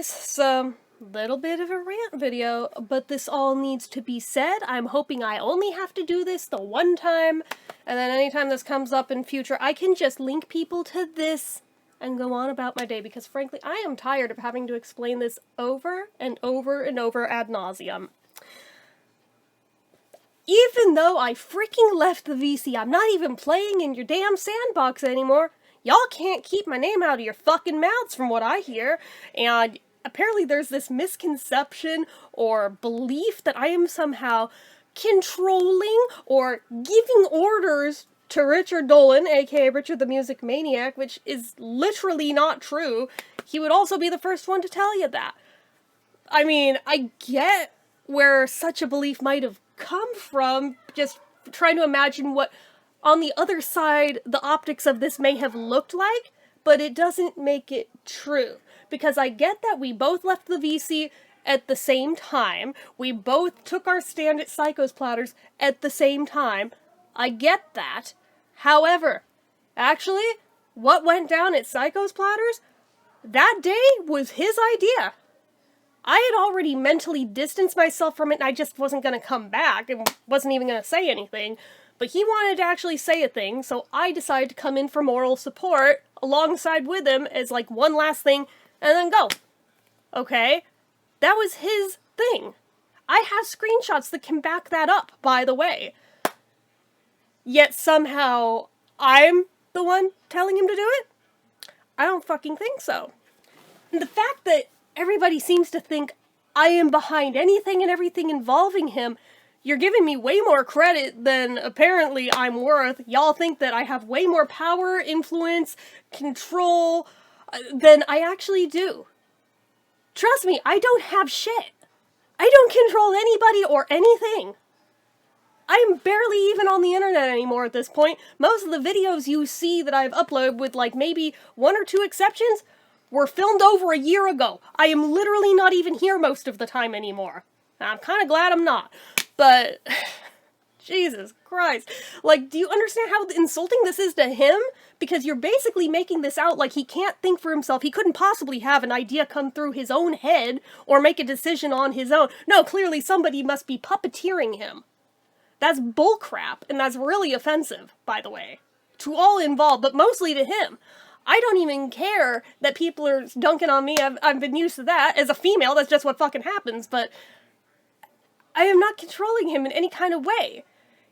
guys, so little bit of a rant video, but this all needs to be said. I'm hoping I only have to do this the one time, and then anytime this comes up in future, I can just link people to this and go on about my day, because frankly, I am tired of having to explain this over and over and over ad nauseum. Even though I freaking left the VC, I'm not even playing in your damn sandbox anymore. Y'all can't keep my name out of your fucking mouths from what I hear, and apparently there's this misconception or belief that I am somehow controlling or giving orders to Richard Dolin, aka Richard the Music Maniac, which is literally not true. He would also be the first one to tell you that. I mean, I get where such a belief might have come from, just trying to imagine what on the other side the optics of this may have looked like, but it doesn't make it true. Because I get that we both left the VC at the same time, we both took our stand at Psychos Platters at the same time, I get that. However, actually, what went down at Psychos Platters, that day was his idea. I had already mentally distanced myself from it, and I just wasn't going to come back, and wasn't even going to say anything. But he wanted to actually say a thing, so I decided to come in for moral support alongside with him as like one last thing, and then go. Okay? That was his thing. I have screenshots that can back that up, by the way. Yet somehow I'm the one telling him to do it? I don't fucking think so. And the fact that everybody seems to think I am behind anything and everything involving him, you're giving me way more credit than apparently I'm worth. Y'all think that I have way more power, influence, control than I actually do. Trust me, I don't have shit. I don't control anybody or anything. I'm barely even on the internet anymore at this point. Most of the videos you see that I've uploaded, with like maybe one or two exceptions, were filmed over a year ago. I am literally not even here most of the time anymore. I'm kind of glad I'm not. But, Jesus Christ. Like, do you understand how insulting this is to him? Because you're basically making this out like he can't think for himself. He couldn't possibly have an idea come through his own head or make a decision on his own. No, clearly somebody must be puppeteering him. That's bullcrap, and that's really offensive, by the way. To all involved, but mostly to him. I don't even care that people are dunking on me. I've been used to that. As a female, that's just what fucking happens, but I am not controlling him in any kind of way.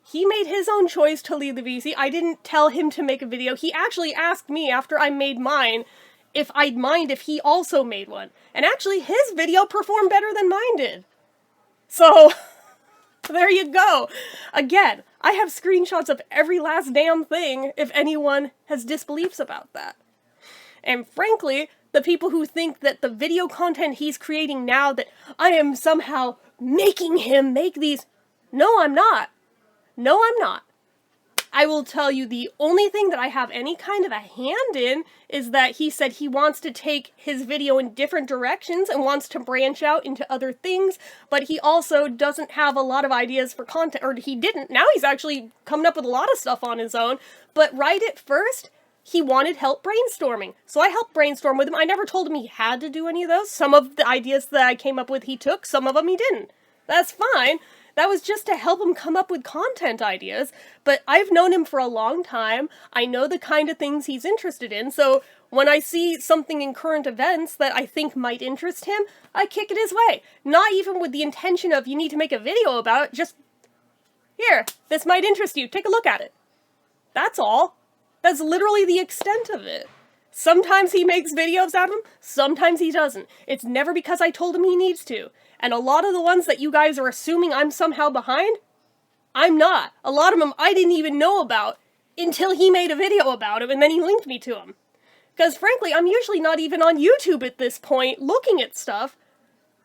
He made his own choice to leave the VC. I didn't tell him to make a video. He actually asked me after I made mine if I'd mind if he also made one. And actually, his video performed better than mine did. So, there you go. Again, I have screenshots of every last damn thing if anyone has disbeliefs about that. And frankly, the people who think that the video content he's creating now, that I am somehow making him make these, no, I'm not. No, I'm not. I will tell you the only thing that I have any kind of a hand in is that he said he wants to take his video in different directions and wants to branch out into other things, but he also doesn't have a lot of ideas for content, or he didn't. Now he's actually coming up with a lot of stuff on his own, but right at first, he wanted help brainstorming. So I helped brainstorm with him. I never told him he had to do any of those. Some of the ideas that I came up with he took, some of them he didn't. That's fine. That was just to help him come up with content ideas, but I've known him for a long time. I know the kind of things he's interested in, so when I see something in current events that I think might interest him, I kick it his way. Not even with the intention of, you need to make a video about it, just, here, this might interest you, take a look at it. That's all. That's literally the extent of it. Sometimes he makes videos out of them, sometimes he doesn't. It's never because I told him he needs to. And a lot of the ones that you guys are assuming I'm somehow behind, I'm not. A lot of them I didn't even know about until he made a video about him and then he linked me to him. Because frankly, I'm usually not even on YouTube at this point looking at stuff.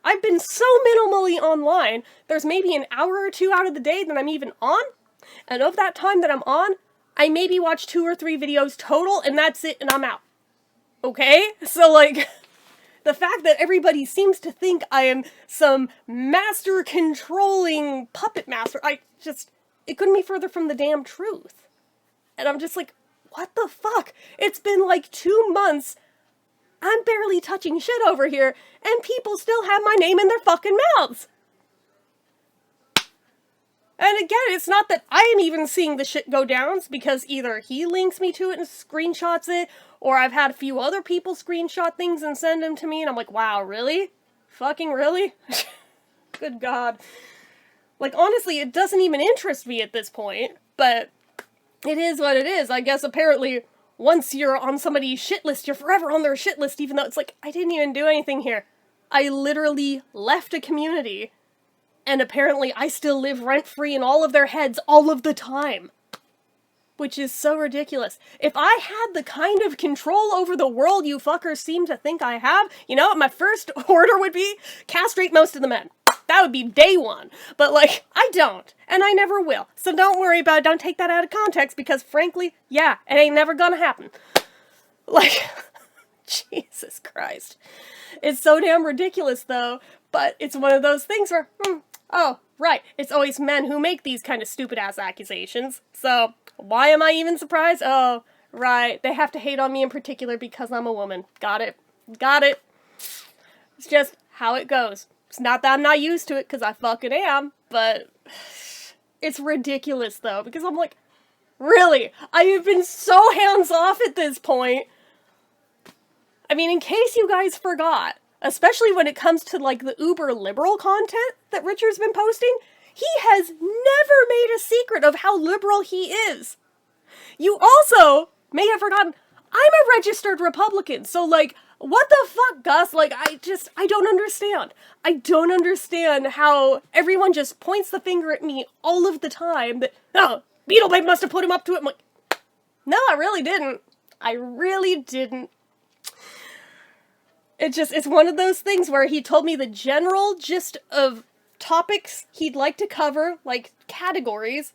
I've been so minimally online, there's maybe an hour or two out of the day that I'm even on. And of that time that I'm on, I maybe watch 2 or 3 videos total and that's it and I'm out. Okay? So like, the fact that everybody seems to think I am some master controlling puppet master, it couldn't be further from the damn truth. And I'm just like, what the fuck? It's been like 2 months I'm barely touching shit over here, and people still have my name in their fucking mouths. And again, it's not that I am even seeing the shit go down, because either he links me to it and screenshots it, or I've had a few other people screenshot things and send them to me, and I'm like, wow, really? Fucking really? Good God. Like, honestly, it doesn't even interest me at this point, but it is what it is. I guess apparently, once you're on somebody's shit list, you're forever on their shit list, even though it's like, I didn't even do anything here. I literally left a community, and apparently I still live rent-free in all of their heads all of the time. Which is so ridiculous. If I had the kind of control over the world you fuckers seem to think I have, you know what my first order would be? Castrate most of the men. That would be day one. But, like, I don't. And I never will. So don't worry about it. Don't take that out of context, because frankly, yeah, it ain't never gonna happen. Like, Jesus Christ. It's so damn ridiculous, though. But it's one of those things where, oh, right, it's always men who make these kind of stupid-ass accusations. So, why am I even surprised? Oh, right, they have to hate on me in particular because I'm a woman. Got it. Got it. It's just how it goes. It's not that I'm not used to it, because I fucking am, but it's ridiculous, though, because I'm like, really? I have been so hands-off at this point. I mean, in case you guys forgot, especially when it comes to, like, the uber liberal content that Richard's been posting, he has never made a secret of how liberal he is. You also may have forgotten, I'm a registered Republican, so, like, what the fuck, Gus? Like, I don't understand. I don't understand how everyone just points the finger at me all of the time that, oh, BeatleBabe must have put him up to it. I'm like, no, I really didn't. I really didn't. It's one of those things where he told me the general gist of topics he'd like to cover, like categories,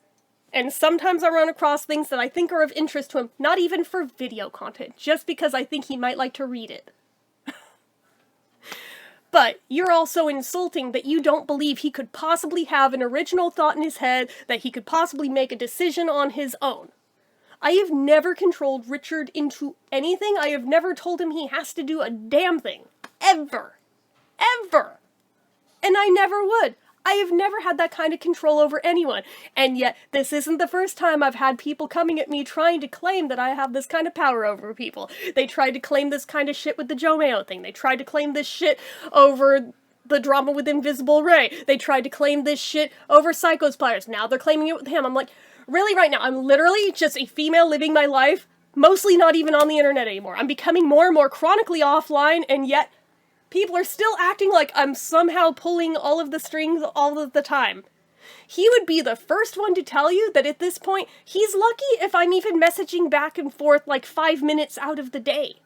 and sometimes I run across things that I think are of interest to him, not even for video content, just because I think he might like to read it. But you're also insulting that you don't believe he could possibly have an original thought in his head, that he could possibly make a decision on his own. I have never controlled Richard into anything. I have never told him he has to do a damn thing. Ever. Ever. And I never would. I have never had that kind of control over anyone. And yet, this isn't the first time I've had people coming at me trying to claim that I have this kind of power over people. They tried to claim this kind of shit with the Joe Mayo thing. They tried to claim this shit over the drama with Invisible Ray. They tried to claim this shit over Psychospires. Now they're claiming it with him. I'm like, really right now, I'm literally just a female living my life, mostly not even on the internet anymore. I'm becoming more and more chronically offline, and yet people are still acting like I'm somehow pulling all of the strings all of the time. He would be the first one to tell you that at this point, he's lucky if I'm even messaging back and forth like 5 minutes out of the day.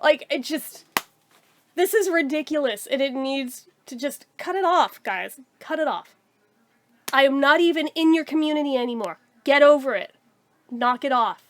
Like, it just, this is ridiculous, and it needs to just cut it off, guys. Cut it off. I am not even in your community anymore. Get over it. Knock it off.